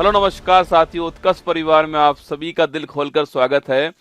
Hello नमस्कार साथियों, उत्कर्ष परिवार में आप सभी का दिल खोलकर स्वागत है।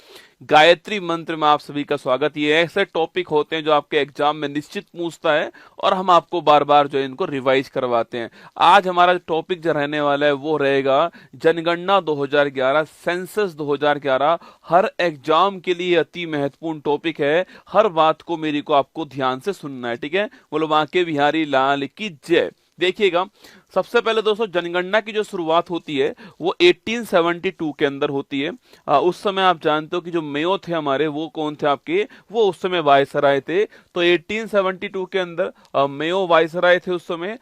गायत्री मंत्र में आप सभी का स्वागत। ये ऐसे टॉपिक होते हैं जो आपके एग्जाम में निश्चित पूछता है और हम आपको बार बार जो है इनको रिवाइज करवाते हैं। आज हमारा जो टॉपिक जो रहने वाला है वो रहेगा जनगणना 2011, सेंसस 2011। हर एग्जाम के लिए अति महत्वपूर्ण टॉपिक है। हर बात को मेरी को आपको ध्यान से सुनना है, ठीक है। बोलो बांके बिहारी लाल की जय। देखिएगा, सबसे पहले दोस्तों जनगणना की जो शुरुआत होती है वो 1872 के अंदर होती है। उस समय आप जानते हो कि जो मेयो थे हमारे, वो कौन थे आपके, वो उस समय वायसराय थे। तो 1872 के अंदर मेयो वायसराय थे उस समय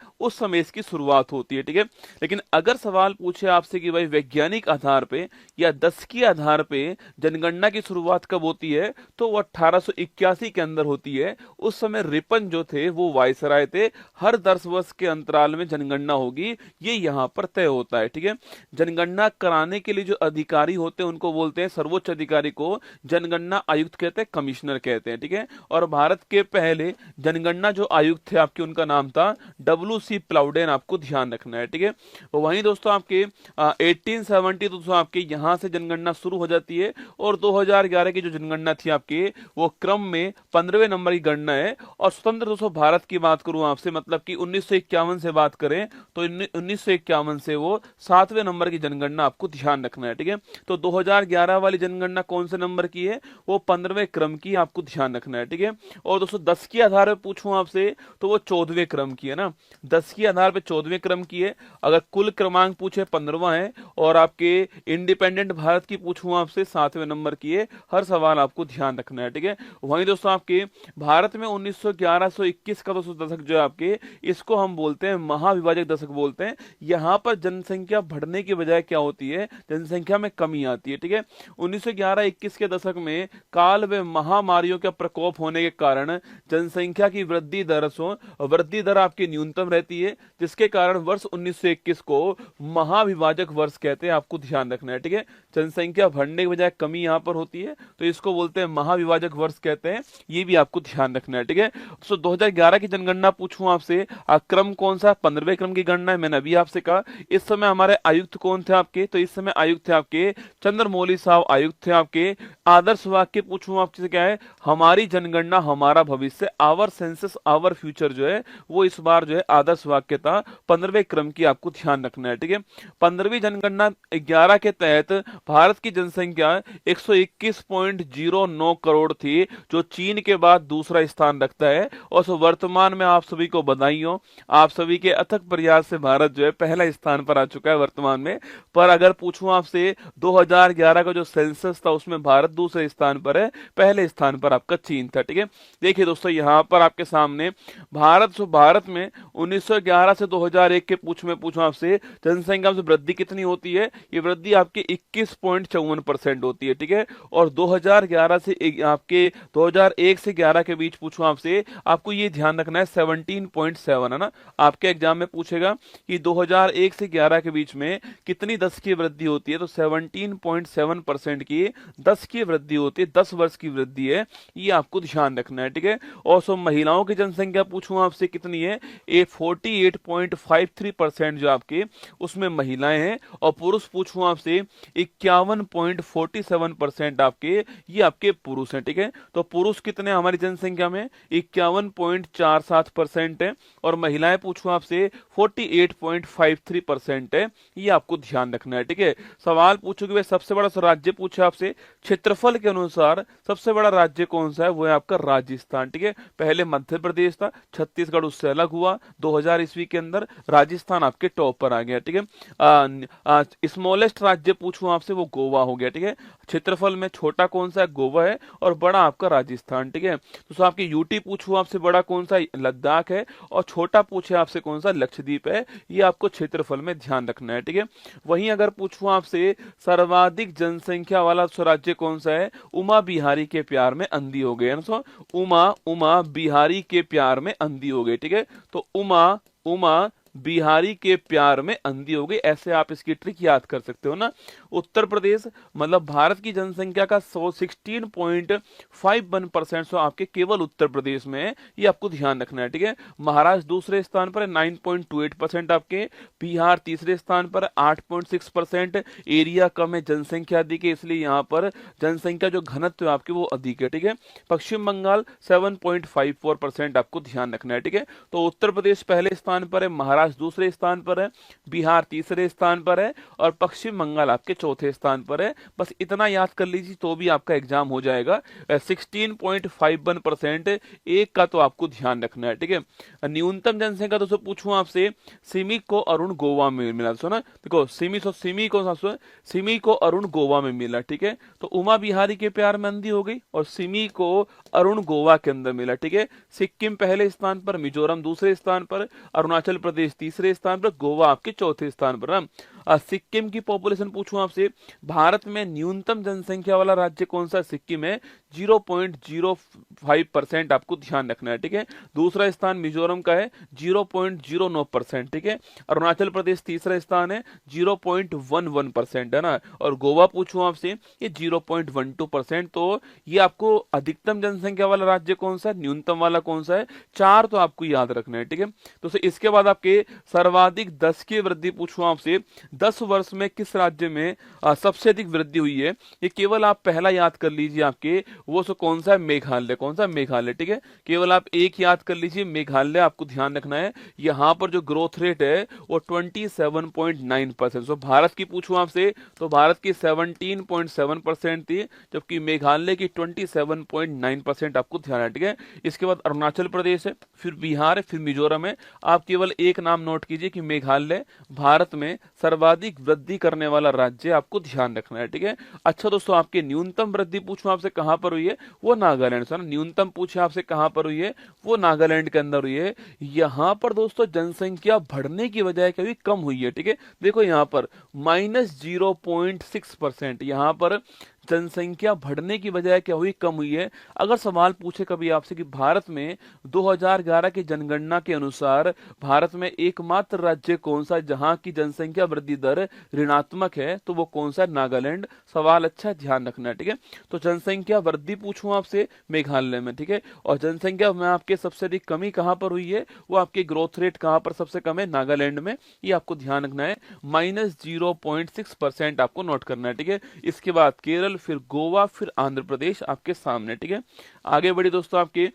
इसकी शुरुआत होती है, ठीक है। लेकिन अगर सवाल पूछे आपसे कि भाई वैज्ञानिक आधार पे या दशकीय आधार पे जनगणना की शुरुआत कब होती है, तो वो 1881 के अंदर होती है। उस समय रिपन जो थे वो वायसराय थे। हर 10 वर्ष के अंतराल में जनगणना होगी, ये यहाँ पर तय होता है, ठीक है। जनगणना कराने के लिए जो अधिकारी होते हैं उनको बोलते हैं, सर्वोच्च अधिकारी को जनगणना आयुक्त कहते हैं, कमिश्नर कहते हैं, ठीक है। और भारत के पहले जनगणना जो आयुक्त थे आपके, उनका नाम था WC प्लाउडेन, आपको ध्यान रखना है, ठीक है। वहीं दोस्तों आपके 1870 दोस्तों आपके यहाँ से जनगणना शुरू हो जाती है और 2011 की जो जनगणना थी आपके, वो क्रम में 15वें नंबर की गणना है। और स्वतंत्र दोस्तों भारत की बात करूं आपसे, मतलब कि 1951 से बात करें तो 1951 से वो 7वें नंबर की जनगणना आपको ध्यान रखना है, ठीक है। तो 2011 वाली जनगणना कौन से नंबर की है, वो 15वें क्रम की आपको ध्यान रखना है, ठीक है। और दोस्तों 10 के आधार पर पूछूं आपसे तो वो 14वें क्रम की है ना, 10 के आधार पर 14वें क्रम की है। अगर कुल क्रमांक पूछे 15वां है और आपके इंडिपेंडेंट भारत की पूछूं आपसे 7वें नंबर की है। हर सवाल आपको ध्यान रखना है, ठीक है। वहीं दोस्तों आपके भारत में 1911-21 का दोस्तों दशक जो है आपके, इसको हम बोलते हैं महाविभाजक दशक बोलते हैं। यहाँ पर जनसंख्या बढ़ने की बजाय क्या होती है, जनसंख्या में कमी आती है, ठीक है। 1911-21 के दशक में काल व महामारियों का प्रकोप होने के कारण जनसंख्या की वृद्धि दर आपकी न्यूनतम रहती है, जिसके कारण वर्ष 1921 को महाविभाजक वर्ष कहते हैं, आपको ध्यान रखना है, ठीक है। जनसंख्या बढ़ने की बजाय कमी यहाँ पर होती है तो इसको बोलते हैं महाविभाजक वर्ष कहते हैं, ये भी आपको ध्यान रखना है, ठीक है। तो 2011 की जनगणना पूछूं आपसे, क्रम कौन सा, 15वें क्रम की गणना है। मैंने अभी आपसे कहा इस समय हमारे आयुक्त कौन थे आपके, तो इस समय आयुक्त थे आपके चंद्रमौली साहब आयुक्त थे आपके। आदर्श वाक्य पूछूं आपसे क्या है, हमारी जनगणना हमारा भविष्य, आवर सेंसस आवर फ्यूचर जो है वो इस बार जो है आदर्श वाक्य था। 15वें क्रम की आपको ध्यान रखना है, ठीक है। 15वीं जनगणना 11 के तहत भारत की जनसंख्या 121.09 करोड़ थी, जो चीन के बाद दूसरा स्थान रखता है। और वर्तमान में आप सभी को बधाई हो, आप सभी के अथक प्रयास से भारत जो है पहला स्थान पर आ चुका है वर्तमान में। पर अगर पूछूं आपसे 2011 का जो सेंसस था उसमें भारत दूसरे स्थान पर है, पहले स्थान पर आपका चीन था, ठीक है। देखिए दोस्तों यहाँ पर आपके सामने भारत में 1911 से 2001 के पूछूं आपसे जनसंख्या में वृद्धि कितनी होती है, ये वृद्धि आपके 21.54% होती है, ठीक है। और 2011 से आपके 2001 से 11 के बीच पूछूं आपसे, आपको ये ध्यान रखना है 17.7 है ना। आपके एग्जाम में पूछेगा कि 2001 से 11 के बीच में कितनी 10 की वृद्धि होती है, तो 17.7% की 10 की वृद्धि होती है, 10 वर्ष की वृद्धि है, ये आपको ध्यान रखना है, ठीक है। और सो महिलाओं की जनसंख्या पूछूं आपसे कितनी है, ये 48.53% जो आपके उसमें महिलाएं हैं। और पुरुष पूछूं आपसे 51.47% आपके, ये आपके पुरुष हैं, ठीक है। तो पुरुष कितने हमारी जनसंख्या में, 51.47% है। और महिलाएं पूछूं आपसे 48.53% है, ये आपको ध्यान रखना है, ठीक है। सवाल पूछोगे भाई सबसे बड़ा राज्य पूछे आपसे, क्षेत्रफल के अनुसार सबसे बड़ा राज्य कौन सा है, वो है आपका राजस्थान, ठीक है। पहले मध्य प्रदेश था, छत्तीसगढ़ उससे अलग हुआ 2000 ईस्वी के अंदर, राजस्थान आपके टॉप पर आ गया, ठीक है। स्मॉलेस्ट राज्य पूछूं आपसे, वो गोवा हो गया, ठीक है। क्षेत्रफल में छोटा कौन सा है, गोवा है, और बड़ा आपका राजस्थान, ठीक है। तो आपके यूटी पूछूं आपसे, बड़ा कौन सा, लद्दाख है, और छोटा पूछे आपसे कौन सा, लक्षद्वीप है। ये आपको क्षेत्रफल में ध्यान रखना है, ठीक है। वहीं अगर पूछूं आपसे सर्वाधिक जनसंख्या वाला राज्य कौन सा है, उमा बिहारी के प्यार में अंधी हो गए, उमा बिहारी के प्यार में अंधी हो गई, ठीक है। तो उमा बिहारी के प्यार में अंधी हो गई। ऐसे आप इसकी ट्रिक याद कर सकते हो ना। उत्तर प्रदेश मतलब भारत की जनसंख्या का 16.51% सो आपके केवल उत्तर प्रदेश में है, ये आपको ध्यान रखना है, ठीक है। महाराष्ट्र दूसरे स्थान पर है 9.28% आपके, बिहार तीसरे स्थान पर 8.6%। एरिया कम है, जनसंख्या अधिक है, इसलिए यहाँ पर जनसंख्या जो घनत्व है आपकी वो अधिक है, ठीक है। पश्चिम बंगाल 7.54% आपको ध्यान रखना है, ठीक है। तो उत्तर प्रदेश पहले स्थान पर है, महाराष्ट्र दूसरे स्थान पर है, बिहार तीसरे स्थान पर है और पश्चिम बंगाल आपके चौथे स्थान पर है। बस इतना याद कर लीजिए तो भी आपका एग्जाम हो जाएगा। 16.51% एक का तो आपको ध्यान रखना है, ठीक है। न्यूनतम जनसंख्या दोस्तों पूछूं आपसे, सिमी को अरुण गोवा में मिला, सुना देखो, सिमी को अरुण गोवा में मिला, ठीक है। तो उमा बिहारी के प्यार में अंधी हो गई और सिमी को अरुण गोवा के अंदर मिला, ठीक है। सिक्किम पहले स्थान पर, मिजोरम दूसरे स्थान पर, अरुणाचल प्रदेश तीसरे स्थान पर, गोवा आपके चौथे स्थान पर ना। सिक्किम की पॉपुलेशन पूछूं आपसे, भारत में न्यूनतम जनसंख्या वाला राज्य कौन सा? सिक्किम है, 0.05% आपको ध्यान रखना है, ठीक है। दूसरा स्थान मिजोरम का है 0.09%, ठीक है। अरुणाचल प्रदेश तीसरा स्थान है 0.11%, है ना। और गोवा पूछूं आपसे, ये 0.12%। तो ये आपको अधिकतम जनसंख्या वाला राज्य कौन सा है, न्यूनतम वाला कौन सा है, चार तो आपको याद रखना है, ठीक है। तो इसके बाद आपके सर्वाधिक 10 की वृद्धि पूछूं आपसे, 10 वर्ष में किस राज्य में सबसे अधिक वृद्धि हुई है? ये केवल आप पहला याद कर लीजिए, आपके वो सो कौन सा है, मेघालय। कौन सा? मेघालय, ठीक है। केवल आप एक याद कर लीजिए, मेघालय आपको ध्यान रखना है। यहाँ पर जो ग्रोथ रेट है वो 27.9%। सो भारत की पूछूं आपसे तो भारत की 17.7% थी, जबकि मेघालय की 27.9% आपको ध्यान है, ठीक है। इसके बाद अरुणाचल प्रदेश है, फिर बिहार है, फिर मिजोरम है। आप केवल एक नाम नोट कीजिए कि मेघालय भारत में सर्वाधिक वृद्धि करने वाला राज्य, आपको ध्यान रखना है, ठीक है। अच्छा दोस्तों, आपके न्यूनतम वृद्धि पूछूं आपसे कहां पर हुई है, वो नागालैंड से। न्यूनतम पूछे आपसे कहां पर हुई है, वो नागालैंड के अंदर हुई है। यहां पर दोस्तों जनसंख्या बढ़ने की बजाय कभी कम हुई है, ठीक है। देखो यहां पर -0.6%, यहां पर जनसंख्या बढ़ने की बजाय क्या हुई, कम हुई है। अगर सवाल पूछे कभी आपसे कि भारत में 2011 की जनगणना के अनुसार भारत में एकमात्र राज्य कौन सा जहां की जनसंख्या वृद्धि दर ऋणात्मक है, तो वो कौन सा? नागालैंड। सवाल अच्छा ध्यान रखना है, ठीक है। तो जनसंख्या वृद्धि पूछूं आपसे, मेघालय में, ठीक है। और जनसंख्या में आपके सबसे अधिक कमी कहां पर हुई है, वो आपके ग्रोथ रेट कहां पर सबसे कम है, नागालैंड में। ये आपको ध्यान रखना है, -0.6% आपको नोट करना है, ठीक है। इसके बाद केरल, फिर गोवा, फिर आंध्र प्रदेश आपके सामने, ठीक है। आगे बढ़ी दोस्तों, आपके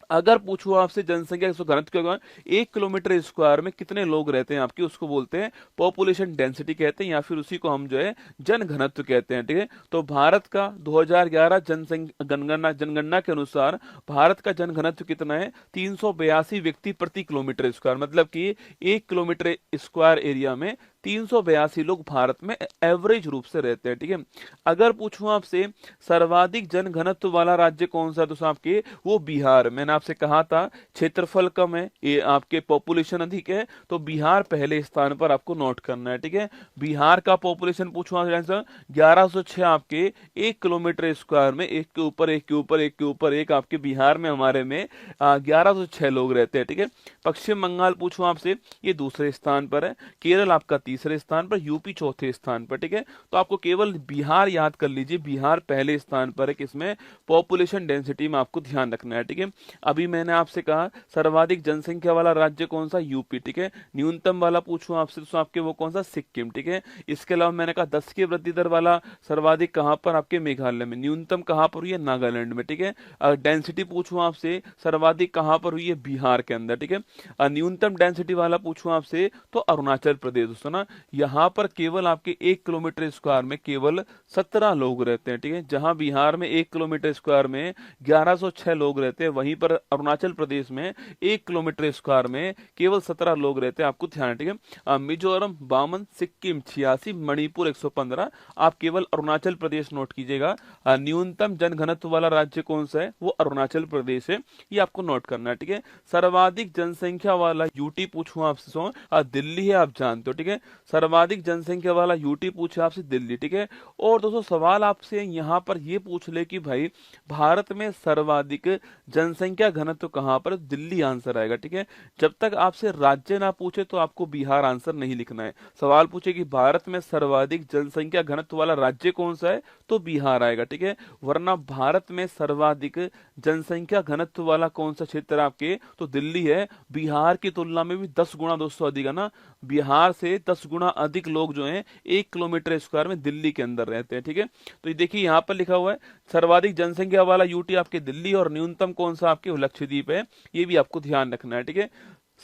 अगर पूछो आपसे जनसंख्या घनत्व क्या होगा, 1 किलोमीटर स्क्वायर में कितने लोग रहते हैं आपकी, उसको बोलते हैं पॉपुलेशन डेंसिटी कहते हैं, या फिर उसी को हम जो है जन घनत्व कहते हैं, ठीक है। तो भारत का 2011 जनगणना के अनुसार भारत का जन घनत्व कितना है, 382 व्यक्ति प्रति किलोमीटर स्क्वायर। मतलब कि 1 किलोमीटर स्क्वायर एरिया में 382 लोग भारत में एवरेज रूप से रहते हैं, ठीक है। अगर पूछूं आपसे सर्वाधिक जन घनत्व वाला राज्य कौन सा है, तो आपके वो बिहार। मैंने आपसे कहा था क्षेत्रफल कम है, ये आपके पॉपुलेशन अधिक है, तो बिहार पहले स्थान पर आपको नोट करना है, ठीक है। बिहार का पॉपुलेशन पूछूं आंसर 1106 आपके 1 किलोमीटर स्क्वायर में, एक के ऊपर एक के ऊपर एक के ऊपर एक आपके बिहार में हमारे में 1106 लोग रहते हैं, ठीक है। पश्चिम बंगाल पूछूं आपसे, ये दूसरे स्थान पर है, केरल आपका तीसरे स्थान पर, यूपी चौथे स्थान पर, ठीक है। तो आपको केवल बिहार याद कर लीजिए, बिहार पहले स्थान पर है, किसमें? पॉपुलेशन डेंसिटी में आपको ध्यान रखना है, ठीक है। अभी मैंने आपसे कहा सर्वाधिक जनसंख्या वाला राज्य कौन सा, यूपी, ठीक है। न्यूनतम वाला पूछूं आपसे तो आपके वो कौन सा, सिक्किम, ठीक है। इसके अलावा मैंने कहा 10 की वृद्धि दर वाला सर्वाधिक कहां पर, आपके मेघालय में। न्यूनतम कहां पर हुई है, नागालैंड में, ठीक है। डेंसिटी पूछूं आपसे सर्वाधिक कहां पर हुई है, बिहार के अंदर, ठीक है। न्यूनतम डेंसिटी वाला पूछूं आपसे तो अरुणाचल प्रदेश, दोस्तों ना, यहाँ पर केवल आपके 1 किलोमीटर स्क्वायर में केवल 17 लोग रहते हैं, ठीक है। जहां बिहार में 1 किलोमीटर स्क्वायर में 1106 लोग रहते हैं, वहीं पर अरुणाचल प्रदेश में 1 किलोमीटर स्क्वायर में केवल 17 लोग रहते हैं, आपको ध्यान है, ठीक है। मिजोरम 52, सिक्किम 86, मणिपुर 115। आप केवल अरुणाचल प्रदेश नोट कीजिएगा। न्यूनतम जनघनत्व वाला राज्य कौन सा है, वो अरुणाचल प्रदेश है, ये आपको नोट करना है, ठीक है। सर्वाधिक जनसंख्या वाला यूटी पूछूं आपसे, दिल्ली है, आप जानते हो, ठीक है। सर्वाधिक जनसंख्या वाला यूटी पूछे आपसे दिल्ली, ठीक है। और दोस्तों सवाल आपसे यहाँ पर ये पूछ ले कि भाई भारत में सर्वाधिक जनसंख्या घनत्व कहाँ पर, दिल्ली आंसर आएगा, ठीक है। जब तक आपसे राज्य ना पूछे तो आपको बिहार आंसर नहीं लिखना है। सवाल पूछे कि भारत में सर्वाधिक जनसंख्या घनत्व वाला राज्य कौन सा है, तो बिहार आएगा, ठीक है। वरना भारत में सर्वाधिक जनसंख्या घनत्व वाला कौन सा क्षेत्र है आपके, तो दिल्ली है। बिहार की तुलना में भी 10 गुना दोस्तों अधिक है ना, बिहार से 10 गुना अधिक लोग जो हैं 1 किलोमीटर स्क्वायर में दिल्ली के अंदर रहते हैं, ठीक है। तो ये देखिए यहाँ पर लिखा हुआ है सर्वाधिक जनसंख्या वाला यूटी आपके दिल्ली और न्यूनतम कौन सा आपके लक्षद्वीप है, ये भी आपको ध्यान रखना है, ठीक है।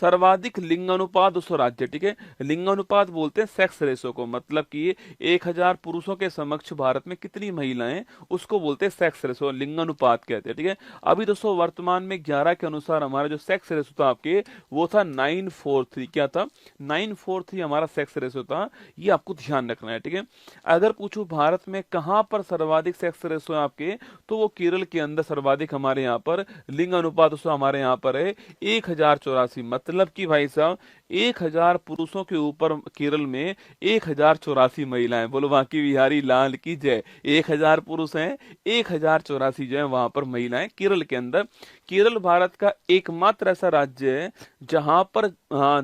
सर्वाधिक लिंगानुपात दोस्तों राज्य, ठीक है। लिंगानुपात बोलते हैं सेक्स रेशो को, मतलब कि 1000 पुरुषों के समक्ष भारत में कितनी महिलाएं, उसको बोलते हैं सेक्स रेशो, लिंगानुपात कहते हैं, ठीक है। अभी दोस्तों वर्तमान में 11 के अनुसार हमारा जो सेक्स रेशो था आपके वो था 943, क्या था 943 हमारा सेक्स रेशो था, ये आपको ध्यान रखना है, ठीक है। अगर पूछूं भारत में कहां पर सर्वाधिक सेक्स रेशो है आपके, तो वो केरल के अंदर सर्वाधिक हमारे यहाँ पर लिंग अनुपात दोस्तों हमारे यहाँ पर है 1084, मतलब कि भाई साहब 1000 पुरुषों के ऊपर केरल में 1084 महिलाएं। बोलो बाकी बिहारी लाल की जय। 1000 पुरुष हैं, 1084 जो है वहां पर महिलाएं केरल के अंदर। केरल भारत का एकमात्र ऐसा राज्य है जहां पर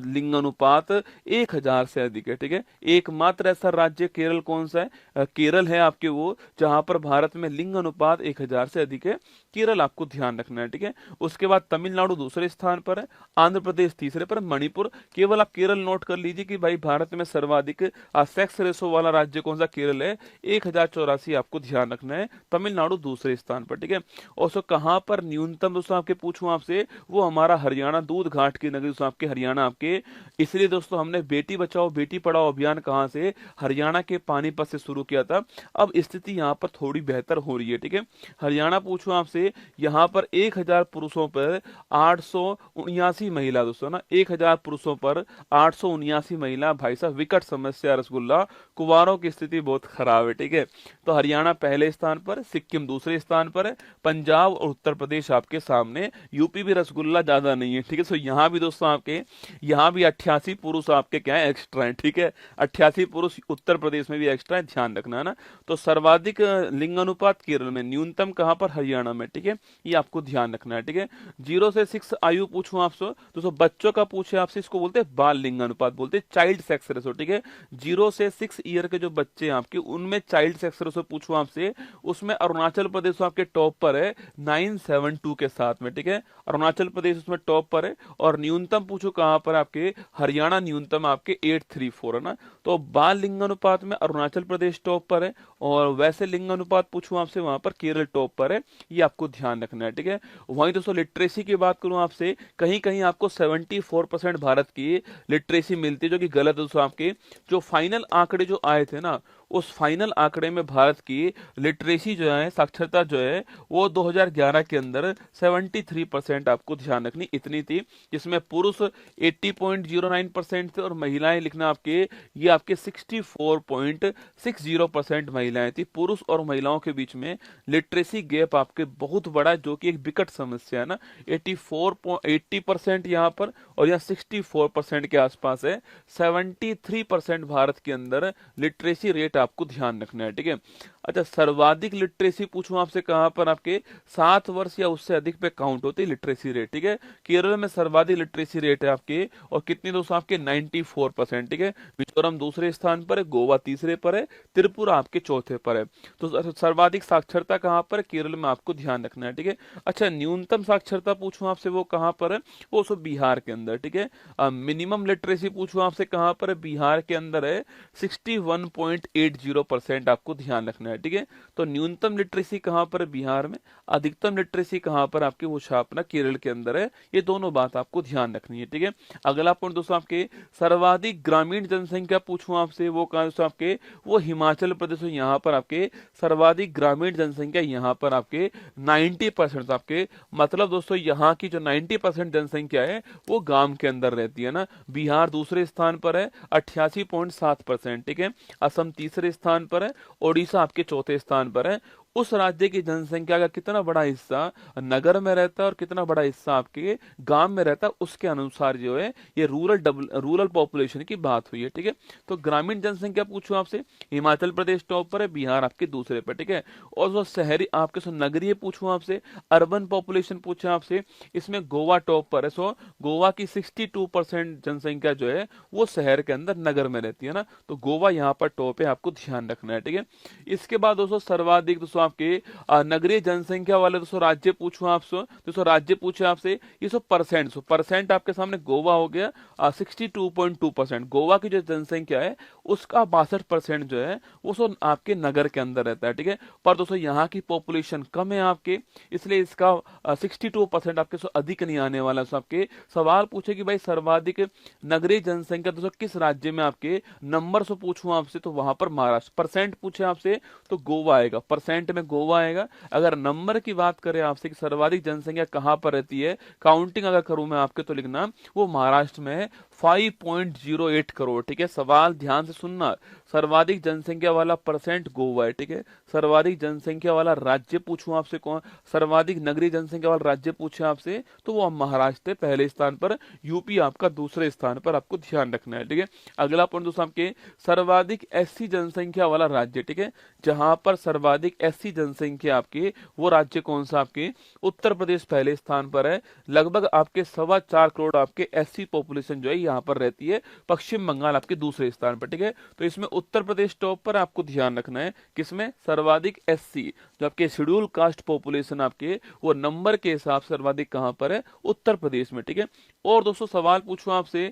लिंगानुपात 1000 से अधिक है, ठीक है। एकमात्र ऐसा राज्य केरल कौन सा है, केरल है आपके वो, जहां पर भारत में लिंग अनुपात 1000 से अधिक है। केरल आपको ध्यान रखना है, ठीक है। उसके बाद तमिलनाडु दूसरे स्थान पर है, आंध्र प्रदेश तीसरे पर, मणिपुर। केवल आप केरल नोट कर लीजिए कि भाई भारत में सर्वाधिक सेक्स रेशो वाला राज्य कौन सा, केरल है, 1084 आपको ध्यान रखना है। तमिलनाडु दूसरे स्थान पर, ठीक है। और सो कहां पर न्यूनतम दोस्तों आपके पूछूं आपसे, वो हमारा हरियाणा, दूध घाट की नगरी दोस्तों आपके हरियाणा आपके। इसलिए दोस्तों हमने बेटी बचाओ बेटी पढ़ाओ अभियान कहां से, हरियाणा के पानीपत से शुरू किया था। अब स्थिति यहाँ पर थोड़ी बेहतर हो रही है, ठीक है। हरियाणा पूछूं आपसे, यहाँ पर 1000 पुरुषों पर 879 महिला दोस्तों ना, 1000 पुरुषों पर 879 महिला। भाई साहब विकट समस्या रसगुल्ला, कुवारों की स्थिति बहुत खराब है, ठीक है। तो हरियाणा पहले स्थान पर, सिक्किम दूसरे स्थान पर है, पंजाब और उत्तर प्रदेश आपके सामने, यूपी भी रसगुल्ला ज्यादा नहीं है, ठीक है। तो यहाँ भी दोस्तों आपके यहाँ भी 88 पुरुष आपके क्या है, एक्स्ट्रा है, ठीक है। 88 पुरुष उत्तर प्रदेश में भी एक्स्ट्रा है, ध्यान रखना है ना। तो सर्वाधिक लिंग अनुपात केरल में, न्यूनतम कहां पर, हरियाणा में, ठीक है। ये आपको ध्यान रखना है, ठीक है। 0 से 6 आयु पूछूं आपसे, तो बच्चों का पूछे आपसे, इसको बोलते हैं बाल लिंग अनुपात, बोलते हैं चाइल्ड सेक्स रेशो, ठीक है। 0 से 6 ईयर के जो बच्चे हैं आपके, उनमें चाइल्ड सेक्स रेशो पूछूं आपसे, उसमें अरुणाचल प्रदेश आपके टॉप पर है 972 के साथ में, ठीक है। अरुणाचल प्रदेश उसमें टॉप पर है। और न्यूनतम पूछो कहां पर आपके, हरियाणा न्यूनतम आपके 834 है ना। तो बाल लिंग अनुपात में अरुणाचल प्रदेश टॉप पर है, और वैसे लिंग अनुपात पूछूं आपसे वहां पर केरल टॉप पर है, ये आपको ध्यान रखना है, ठीक है। वहीं दोस्तों लिटरेसी की बात करूं आपसे, कहीं कहीं आपको 74% भारत की लिटरेसी मिलती है, जो कि गलत है दोस्तों। आपके जो फाइनल आंकड़े जो आए थे ना, उस फाइनल आंकड़े में भारत की लिटरेसी जो है, साक्षरता जो है, वो 2011 के अंदर 73% आपको ध्यान रखनी इतनी थी, जिसमें पुरुष 80.09% थे और महिलाएं लिखना आपके, ये आपके 64.60% महिलाएं थी। पुरुष और महिलाओं के बीच में लिटरेसी गैप आपके बहुत बड़ा, जो कि एक विकट समस्या है ना। 80% यहाँ पर और यहाँ 64% के आसपास है। 73% भारत के अंदर लिटरेसी रेट आपको ध्यान रखना है, ठीक है। अच्छा, सर्वाधिक लिटरेसी पूछूं आपसे कहां पर, आपके 7 वर्ष या उससे अधिक पे काउंट होती है लिटरेसी रेट, ठीक है। केरल में सर्वाधिक लिटरेसी रेट है आपके, और कितनी दोस्तों आपके 94%, ठीक है। मिजोरम दूसरे स्थान पर है, गोवा तीसरे पर है, त्रिपुरा आपके चौथे पर है। तो सर्वाधिक साक्षरता कहां पर, केरल में आपको ध्यान रखना है, ठीक है। अच्छा, न्यूनतम साक्षरता पूछूं आपसे वो कहां पर है, वो सब बिहार के अंदर, ठीक है। मिनिमम लिटरेसी पूछूं आपसे कहां पर है, बिहार के अंदर है 61.80% आपको ध्यान रखना है, ठीक है। तो न्यूनतम लिटरेसी कहां पर है, बिहार में। अधिकतम लिटरेसी कहां पर आपके, वो छापना केरल के अंदर है। ये दोनों बात आपको ध्यान रखनी है, ठीक है। अगला पॉइंट दोस्तों आपके, सर्वाधिक ग्रामीण जनसंख्या पूछूं आपसे वो कहां दोस्तों आपके, वो हिमाचल प्रदेश। यहाँ पर आपके सर्वाधिक ग्रामीण जनसंख्या यहाँ पर आपके 90% आपके, मतलब दोस्तों यहाँ की जो 90% जनसंख्या है वो गांव के अंदर रहती है ना। बिहार दूसरे स्थान पर है 88.7%, ठीक है। असम तीसरे स्थान पर है, ओडिशा आपके चौथे स्थान पर है उस राज्य की जनसंख्या का कितना बड़ा हिस्सा नगर में रहता है और कितना बड़ा हिस्सा आपके गांव में रहता है, उसके अनुसार जो है ये रूरल पॉपुलेशन की बात हुई है। ठीक है, तो ग्रामीण जनसंख्या पूछूं आपसे, हिमाचल प्रदेश टॉप पर है, बिहार आपके दूसरे पर। ठीक है, और जो शहरी आपके सो नगरीय पूछूं आपसे, अर्बन पॉपुलेशन पूछा आपसे, इसमें गोवा टॉप पर है। सो गोवा की 62% जनसंख्या जो है वो शहर के अंदर नगर में रहती है ना, तो गोवा यहाँ पर टॉप है, आपको ध्यान रखना है। ठीक है, इसके बाद दोस्तों सर्वाधिक दोस्तों आपके नगरीय जनसंख्या वाले दोस्तों राज्य पूछूं आपसे, दोस्तों राज्य पूछे आपसे ये 100% आपके सामने गोवा हो गया 62.2%। गोवा की जो जनसंख्या है उसका 62% जो है वो सो आपके नगर के अंदर रहता है। ठीक है, पर दोस्तों यहाँ की पॉपुलेशन कम है आपके, इसलिए इसका 62% आपके सो अधिक नहीं आने वाला। सो आपके सवाल पूछे कि भाई सर्वाधिक नगरीय जनसंख्या दोस्तों किस राज्य में आपके नंबर से पूछूं आपसे, तो वहां पर महाराष्ट्र। परसेंट पूछे आपसे तो गोवा आएगा, परसेंट में गोवा आएगा। अगर नंबर की बात करें आपसे कि सर्वाधिक जनसंख्या कहां पर रहती है, काउंटिंग अगर करूं मैं आपके, तो लिखना वो महाराष्ट्र में है 5.08 करोड़। ठीक है, सवाल ध्यान से सुनना, सर्वाधिक जनसंख्या वाला परसेंट गोवा है। ठीक है, सर्वाधिक जनसंख्या वाला राज्य पूछूं आपसे कौन, सर्वाधिक नगरीय जनसंख्या वाला राज्य पूछे आपसे तो वो महाराष्ट्र है पहले स्थान पर, यूपी आपका दूसरे स्थान पर, आपको ध्यान रखना है। ठीक है, अगला पॉइंट दोस्तों आपके सर्वाधिक एससी जनसंख्या वाला राज्य। ठीक है, जहां पर सर्वाधिक एससी जनसंख्या आपके, वो राज्य कौन सा आपके, उत्तर प्रदेश पहले स्थान पर है। लगभग आपके 4.25 करोड़ आपके एससी पॉपुलेशन जो है यहाँ पर रहती है। पश्चिम बंगाल आपके दूसरे स्थान पर। ठीक है, तो इसमें उत्तर प्रदेश टॉप पर, आपको ध्यान रखना है किसमें, सर्वाधिक एससी जो आपके शेड्यूल कास्ट पॉपुलेशन आपके, वो नंबर के हिसाब से सर्वाधिक कहां पर है, उत्तर प्रदेश में। ठीक है, और दोस्तों सवाल पूछूं आपसे,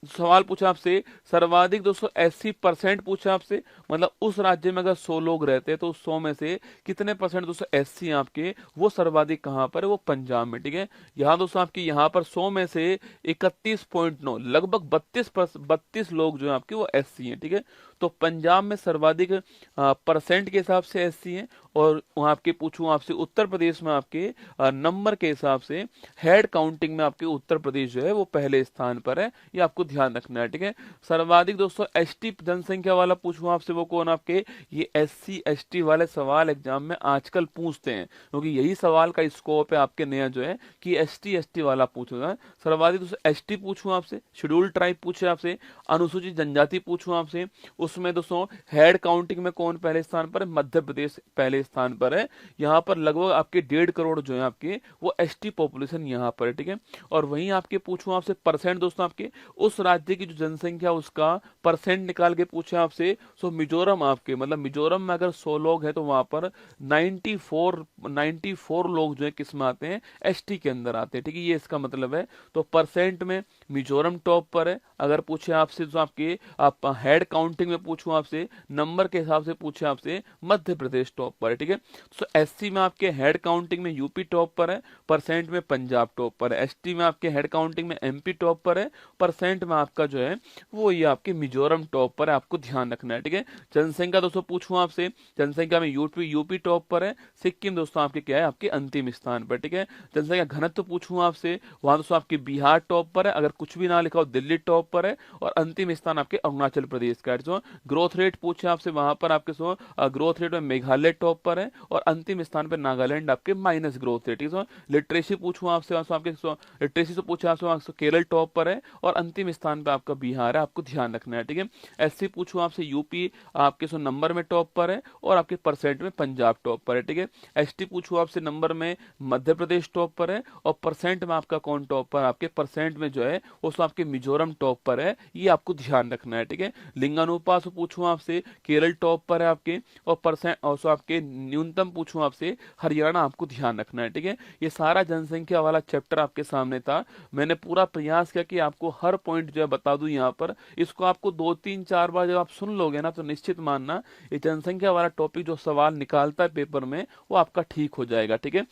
सवाल पूछा आपसे सर्वाधिक दोस्तों 80% पूछा आपसे, मतलब उस राज्य में अगर 100 लोग रहते हैं तो उस 100 में से कितने परसेंट दोस्तों एससी आपके, वो सर्वाधिक कहां पर है, वो पंजाब में। ठीक है, यहाँ दोस्तों आपके यहाँ पर 100 में से 31.9 लगभग 32 लोग जो है आपके वो एससी हैं। ठीक है, तो पंजाब में सर्वाधिक परसेंट के हिसाब से एससी हैं, और वहां आपके पूछूं आपसे उत्तर प्रदेश में आपके नंबर के हिसाब से हेड काउंटिंग में आपके उत्तर प्रदेश जो है वो पहले स्थान पर है, ये आपको ध्यान रखना है। ठीक है, सर्वाधिक दोस्तों एसटी जनसंख्या वाला पूछूं आपसे वो कौन आपके, ये एससी एसटी वाले सवाल एग्जाम में आजकल पूछते हैं, क्योंकि यही सवाल का स्कोप है आपके नया जो है कि एसटी एसटी वाला पूछूंगा। सर्वाधिक दोस्तों एसटी पूछूं आपसे, शेड्यूल्ड ट्राइब पूछे आपसे, अनुसूचित जनजाति पूछूं आपसे, उसमें दोस्तों हेड काउंटिंग में कौन पहले स्थान पर है, मध्य प्रदेश पहले स्थान पर है। यहाँ पर लगभग आपके 1.5 करोड़ जो है आपके वो एसटी पॉपुलेशन यहाँ पर है। ठीक है, और वहीं आपके पूछूं आपसे परसेंट दोस्तों आपके, उस राज्य की जो जनसंख्या उसका परसेंट निकाल के पूछे आपसे, सो मिजोरम आपके, मतलब मिजोरम में अगर 100 लोग हैं तो वहां पर 94 लोग जो है किस में आते हैं, एसटी के अंदर आते हैं। ठीक है, ये इसका मतलब है, तो परसेंट में मिजोरम टॉप पर है। अगर पूछे आपसे जो आपके आप हेड काउंटिंग में पूछूं आपसे, नंबर के हिसाब से पूछे आपसे, मध्य प्रदेश टॉप पर है। ठीक है, तो एससी में आपके हेड काउंटिंग में यूपी टॉप पर है, परसेंट में पंजाब टॉप पर है। एसटी में आपके हेड काउंटिंग में एमपी टॉप पर है, परसेंट में आपका जो है वो ये आपके मिजोरम टॉप पर है, आपको ध्यान रखना है। ठीक है, जनसंख्या दोस्तों पूछूं आपसे, जनसंख्या में यूपी टॉप पर है, सिक्किम दोस्तों आपके क्या है, आपके अंतिम स्थान पर। ठीक है, जनसंख्या घनत्व पूछूं आपसे, वहां दोस्तों आपके बिहार टॉप पर है, अगर कुछ भी ना लिखा हो दिल्ली टॉप पर है, और अंतिम स्थान आपके अरुणाचल प्रदेश का है। जो ग्रोथ रेट पूछे आपसे, वहां पर आपके सो ग्रोथ रेट में मेघालय टॉप पर है, और अंतिम स्थान पर नागालैंड आपके माइनस ग्रोथ रेट। लिटरेसी पूछूं आपसे, आपके लिटरेसी से पूछा आपसे केरल टॉप पर है, और अंतिम स्थान पे आपका बिहार है, आपको ध्यान रखना है। ठीक है, एससी पूछूं आपसे, यूपी आपके सो नंबर में टॉप पर है, और आपके परसेंट में पंजाब टॉप पर है। ठीक है, एसटी पूछूं आपसे, नंबर में मध्य प्रदेश टॉप पर है, और परसेंट में आपका कौन टॉप पर, आपके परसेंट में जो है वो आपके मिजोरम टॉप पर है, ये आपको ध्यान रखना है। ठीक है, लिंगानुपात पूछूं आपसे, केरल टॉप पर है आपके, और परसेंट और आपके न्यूनतम पूछूं आपसे, हरियाणा आपको ध्यान रखना है। ठीक है, ये सारा जनसंख्या वाला चैप्टर आपके सामने था। मैंने पूरा प्रयास किया कि आपको हर पॉइंट जो है बता दूं यहाँ पर, इसको आपको 2-3-4 बार जब आप सुन लोगे ना, तो निश्चित मानना ये जनसंख्या वाला टॉपिक जो सवाल निकालता है पेपर में, वो आपका ठीक हो जाएगा। ठीक है।